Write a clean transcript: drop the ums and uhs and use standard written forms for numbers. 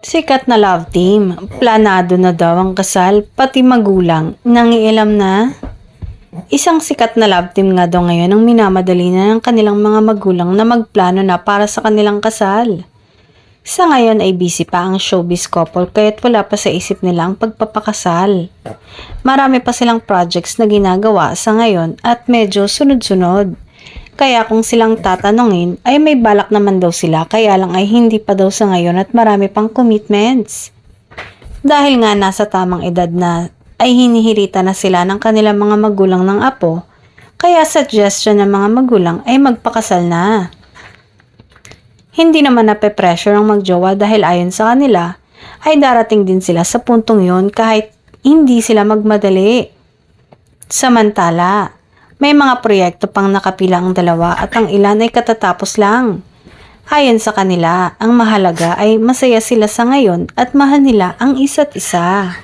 Sikat na love team. Planado na daw ang kasal, pati magulang. Nangialam na? Isang sikat na love team nga daw ngayon ang minamadali na ng kanilang mga magulang na magplano na para sa kanilang kasal. Sa ngayon ay busy pa ang showbiz couple kaya't wala pa sa isip nila ang pagpapakasal. Marami pa silang projects na ginagawa sa ngayon at medyo sunod-sunod. Kaya kung silang tatanungin ay may balak naman daw sila kaya lang ay hindi pa daw sa ngayon at marami pang commitments. Dahil nga nasa tamang edad na ay hinihirita na sila ng kanilang mga magulang ng apo, kaya suggestion ng mga magulang ay magpakasal na. Hindi naman nape-pressure ang magjowa dahil ayon sa kanila ay darating din sila sa puntong yon kahit hindi sila magmadali. Samantala, may mga proyekto pang nakapila ang dalawa at ang ilan ay katatapos lang. Ayon sa kanila, ang mahalaga ay masaya sila sa ngayon at mahal nila ang isa't isa.